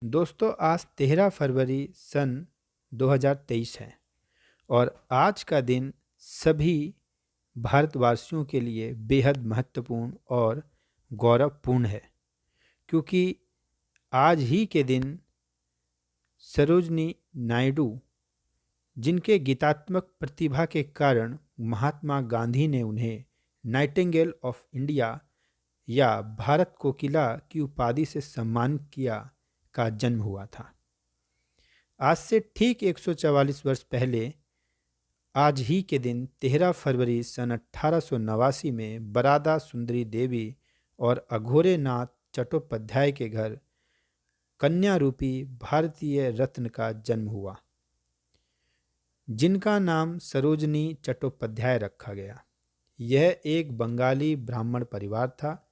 दोस्तों आज 13 फरवरी सन 2023 है और आज का दिन सभी भारतवासियों के लिए बेहद महत्वपूर्ण और गौरवपूर्ण है क्योंकि आज ही के दिन सरोजनी नायडू जिनके गीतात्मक प्रतिभा के कारण महात्मा गांधी ने उन्हें नाइटिंगेल ऑफ इंडिया या भारत कोकिला की उपाधि से सम्मानित किया का जन्म हुआ था। आज से ठीक 144 वर्ष पहले आज ही के दिन 13 फरवरी सन 1889 में बरादा सुंदरी देवी और अघोरे नाथ चट्टोपाध्याय के घर कन्या रूपी भारतीय रत्न का जन्म हुआ, जिनका नाम सरोजनी चट्टोपाध्याय रखा गया। यह एक बंगाली ब्राह्मण परिवार था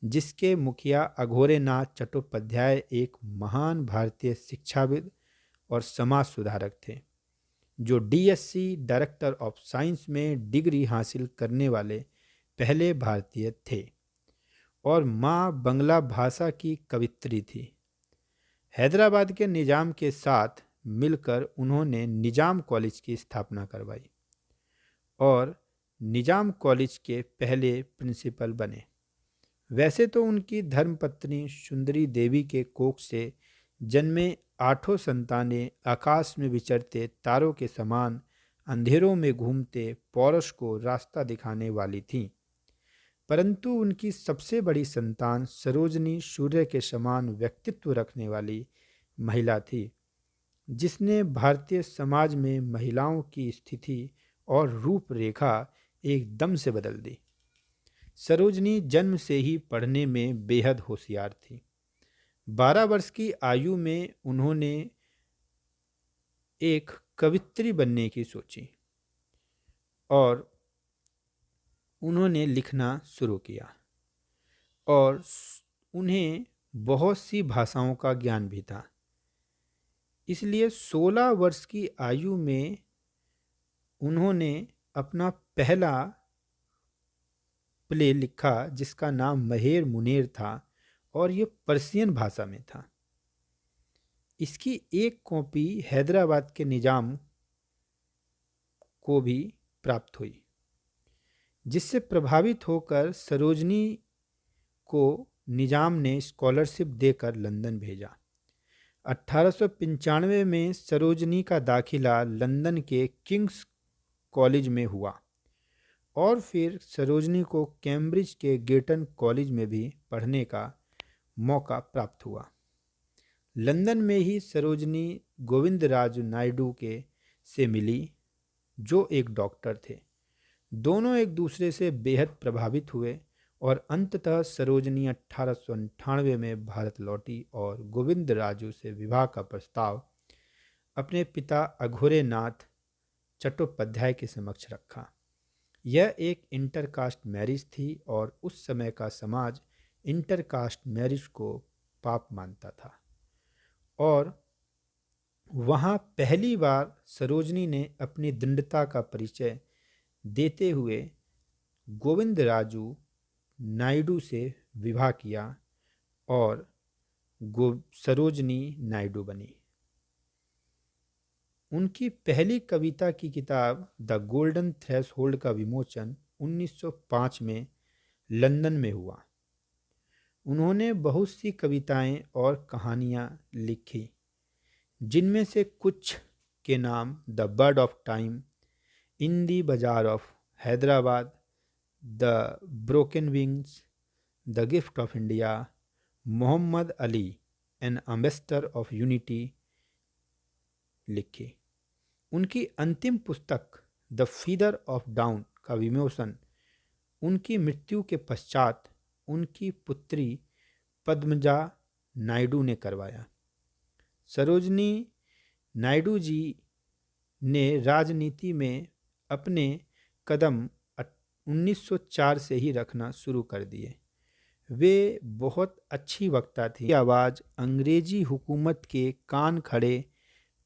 जिसके मुखिया अघोरे नाथ चट्टोपाध्याय एक महान भारतीय शिक्षाविद और समाज सुधारक थे, जो डीएससी डायरेक्टर ऑफ साइंस में डिग्री हासिल करने वाले पहले भारतीय थे और माँ बंगला भाषा की कवित्री थी। हैदराबाद के निजाम के साथ मिलकर उन्होंने निजाम कॉलेज की स्थापना करवाई और निजाम कॉलेज के पहले प्रिंसिपल बने। वैसे तो उनकी धर्मपत्नी सुंदरी देवी के कोख से जन्मे 8 संतानें आकाश में विचरते तारों के समान अंधेरों में घूमते पौरुष को रास्ता दिखाने वाली थीं, परंतु उनकी सबसे बड़ी संतान सरोजनी सूर्य के समान व्यक्तित्व रखने वाली महिला थी, जिसने भारतीय समाज में महिलाओं की स्थिति और रूपरेखा एकदम से बदल दी। सरोजनी जन्म से ही पढ़ने में बेहद होशियार थी। 12 वर्ष की आयु में उन्होंने एक कवित्री बनने की सोची और उन्होंने लिखना शुरू किया और उन्हें बहुत सी भाषाओं का ज्ञान भी था। इसलिए 16 वर्ष की आयु में उन्होंने अपना पहला प्ले लिखा जिसका नाम महेर मुनेर था और ये पर्शियन भाषा में था। इसकी एक कॉपी हैदराबाद के निजाम को भी प्राप्त हुई, जिससे प्रभावित होकर सरोजनी को निजाम ने स्कॉलरशिप देकर लंदन भेजा। 1895 में सरोजनी का दाखिला लंदन के किंग्स कॉलेज में हुआ और फिर सरोजनी को कैम्ब्रिज के गेटन कॉलेज में भी पढ़ने का मौका प्राप्त हुआ। लंदन में ही सरोजनी गोविंदराजु नायडू के से मिली, जो एक डॉक्टर थे। दोनों एक दूसरे से बेहद प्रभावित हुए और अंततः सरोजनी 1898 में भारत लौटी और गोविंदराजु से विवाह का प्रस्ताव अपने पिता अघोरे नाथ चट्टोपाध्याय के समक्ष रखा। यह एक इंटरकास्ट मैरिज थी और उस समय का समाज इंटरकास्ट मैरिज को पाप मानता था और वहाँ पहली बार सरोजनी ने अपनी दृढ़ता का परिचय देते हुए गोविंदराजु नायडू से विवाह किया और सरोजनी नायडू बनी। उनकी पहली कविता की किताब द गोल्डन थ्रेशोल्ड का विमोचन 1905 में लंदन में हुआ। उन्होंने बहुत सी कविताएं और कहानियां लिखी, जिनमें से कुछ के नाम the bird of time, in the bazaar of Hyderabad, the broken wings, the gift of India, Mohammad Ali an ambassador of unity लिखी। उनकी अंतिम पुस्तक द फीदर ऑफ डाउन का विमोचन उनकी मृत्यु के पश्चात उनकी पुत्री पद्मजा नायडू ने करवाया। सरोजनी नायडू जी ने राजनीति में अपने कदम 1904 से ही रखना शुरू कर दिए। वे बहुत अच्छी वक्ता थी। आवाज़ अंग्रेजी हुकूमत के कान खड़े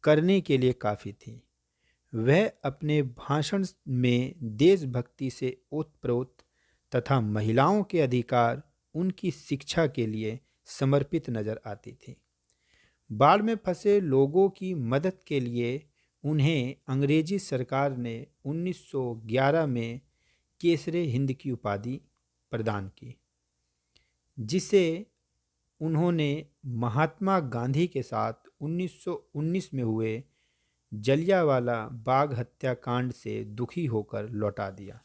करने के लिए काफ़ी थी। वह अपने भाषण में देशभक्ति से ओतप्रोत तथा महिलाओं के अधिकार, उनकी शिक्षा के लिए समर्पित नजर आती थी। बाढ़ में फंसे लोगों की मदद के लिए उन्हें अंग्रेजी सरकार ने 1911 में केसरे हिंद की उपाधि प्रदान की, जिसे उन्होंने महात्मा गांधी के साथ 1919 में हुए जलियांवाला बाग हत्याकांड से दुखी होकर लौटा दिया।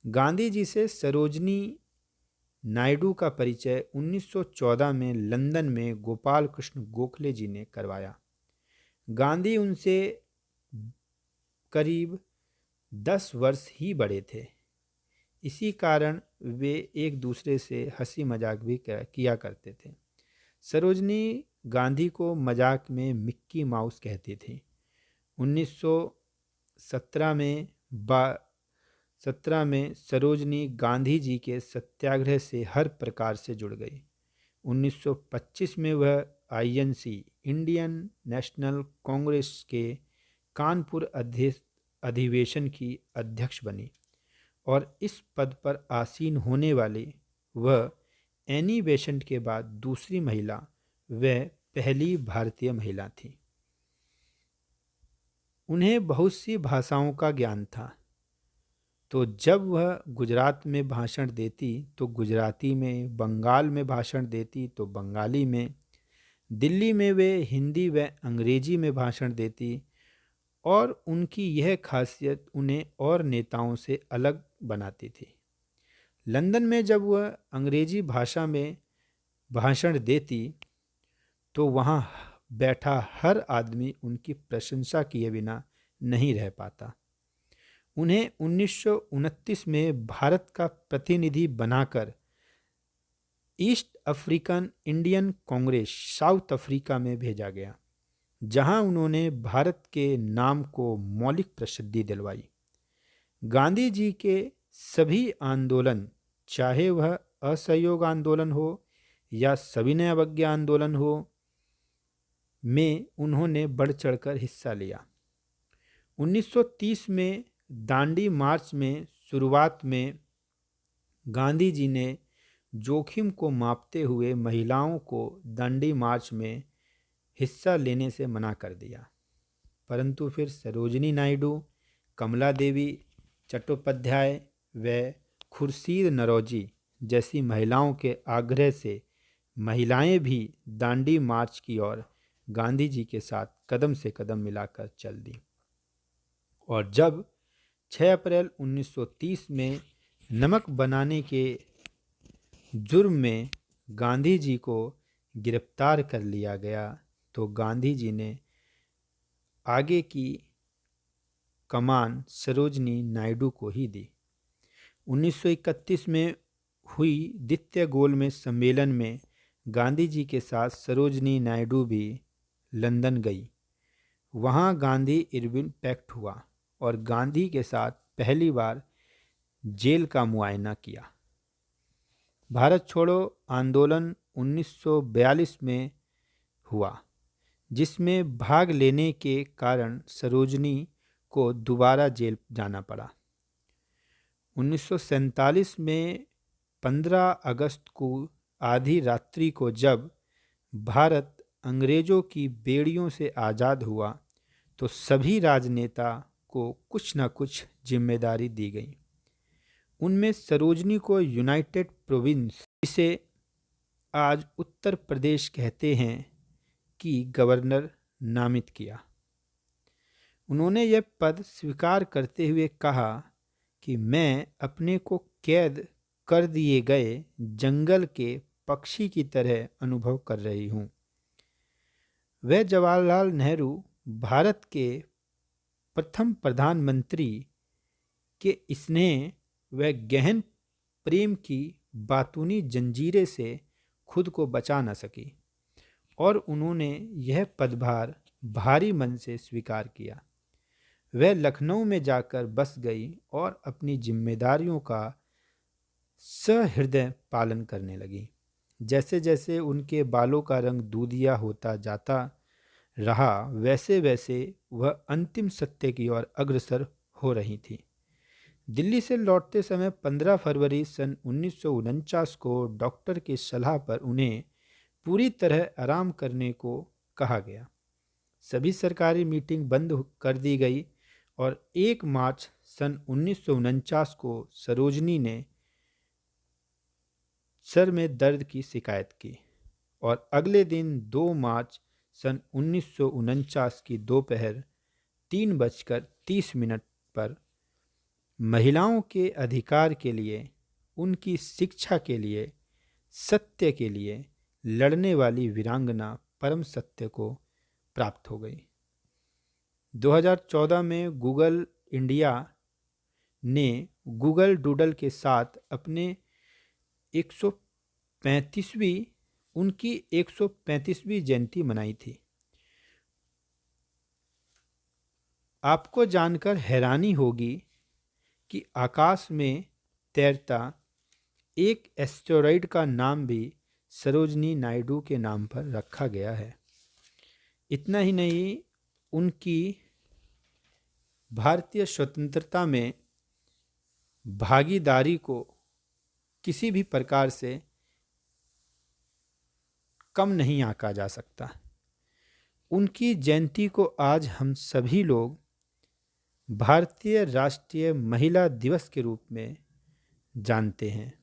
गांधी जी से सरोजनी नायडू का परिचय 1914 में लंदन में गोपाल कृष्ण गोखले जी ने करवाया। गांधी उनसे करीब 10 वर्ष ही बड़े थे। इसी कारण वे एक दूसरे से हंसी मजाक भी किया करते थे। सरोजनी गांधी को मजाक में मिक्की माउस कहती थी। 1917 में सरोजनी गांधी जी के सत्याग्रह से हर प्रकार से जुड़ गई। 1925 में वह INC इंडियन नेशनल कांग्रेस के कानपुर अधिवेशन की अध्यक्ष बनी और इस पद पर आसीन होने वाली वह एनी बेसेंट के बाद दूसरी महिला व पहली भारतीय महिला थी। उन्हें बहुत सी भाषाओं का ज्ञान था, तो जब वह गुजरात में भाषण देती तो गुजराती में, बंगाल में भाषण देती तो बंगाली में, दिल्ली में वे हिंदी व अंग्रेजी में भाषण देती और उनकी यह खासियत उन्हें और नेताओं से अलग बनाती थी। लंदन में जब वह अंग्रेजी भाषा में भाषण देती तो वहाँ बैठा हर आदमी उनकी प्रशंसा किए बिना नहीं रह पाता। उन्हें 1929 में भारत का प्रतिनिधि बनाकर east African Indian Congress south Africa में भेजा गया, जहां उन्होंने भारत के नाम को मौलिक प्रसिद्धि दिलवाई। गांधी जी के सभी आंदोलन, चाहे वह असहयोग आंदोलन हो या सविनय अवज्ञा आंदोलन हो, में उन्होंने बढ़ चढ़कर हिस्सा लिया। 1930 में दांडी मार्च में शुरुआत में गांधी जी ने जोखिम को मापते हुए महिलाओं को दांडी मार्च में हिस्सा लेने से मना कर दिया, परंतु फिर सरोजनी नायडू, कमला देवी चट्टोपाध्याय व खुर्शीद नरौजी जैसी महिलाओं के आग्रह से महिलाएं भी दांडी मार्च की ओर गांधी जी के साथ कदम से कदम मिलाकर चल दी। और जब 6 अप्रैल 1930 में नमक बनाने के जुर्म में गांधी जी को गिरफ्तार कर लिया गया तो गांधी जी ने आगे की कमान सरोजनी नायडू को ही दी। 1931 में हुई द्वितीय गोलमेज सम्मेलन में गांधी जी के साथ सरोजनी नायडू भी लंदन गई। वहां गांधी इरविन पैक्ट हुआ और गांधी के साथ पहली बार जेल का मुआयना किया। भारत छोड़ो आंदोलन 1942 में हुआ, जिसमें भाग लेने के कारण सरोजनी को दोबारा जेल जाना पड़ा। 1947 में 15 अगस्त को आधी रात्रि को जब भारत अंग्रेजों की बेड़ियों से आज़ाद हुआ तो सभी राजनेता को कुछ न कुछ जिम्मेदारी दी गई। उनमें सरोजनी को यूनाइटेड प्रोविंस, जिसे आज उत्तर प्रदेश कहते हैं, की गवर्नर नामित किया। उन्होंने यह पद स्वीकार करते हुए कहा कि मैं अपने को कैद कर दिए गए जंगल के पक्षी की तरह अनुभव कर रही हूँ। वह जवाहरलाल नेहरू भारत के प्रथम प्रधानमंत्री के स्नेह व गहन प्रेम की बातूनी जंजीरें से खुद को बचा न सकी और उन्होंने यह पदभार भारी मन से स्वीकार किया। वह लखनऊ में जाकर बस गई और अपनी जिम्मेदारियों का सहृदय पालन करने लगी। जैसे जैसे उनके बालों का रंग दूधिया होता जाता रहा, वैसे वैसे वह अंतिम सत्य की ओर अग्रसर हो रही थी। दिल्ली से लौटते समय 15 फरवरी सन 1949 को डॉक्टर की सलाह पर उन्हें पूरी तरह आराम करने को कहा गया। सभी सरकारी मीटिंग बंद कर दी गई और 1 मार्च सन 1949 को सरोजनी ने सर में दर्द की शिकायत की और अगले दिन 2 मार्च सन 1949 की दोपहर 3:30 पर महिलाओं के अधिकार के लिए, उनकी शिक्षा के लिए, सत्य के लिए लड़ने वाली वीरांगना परम सत्य को प्राप्त हो गई। 2014 में गूगल इंडिया ने गूगल डूडल के साथ अपने 135वीं उनकी 135वीं जयंती मनाई थी। आपको जानकर हैरानी होगी कि आकाश में तैरता एक एस्टेरॉयड का नाम भी सरोजनी नायडू के नाम पर रखा गया है। इतना ही नहीं, उनकी भारतीय स्वतंत्रता में भागीदारी को किसी भी प्रकार से कम नहीं आंका जा सकता। उनकी जयंती को आज हम सभी लोग भारतीय राष्ट्रीय महिला दिवस के रूप में जानते हैं।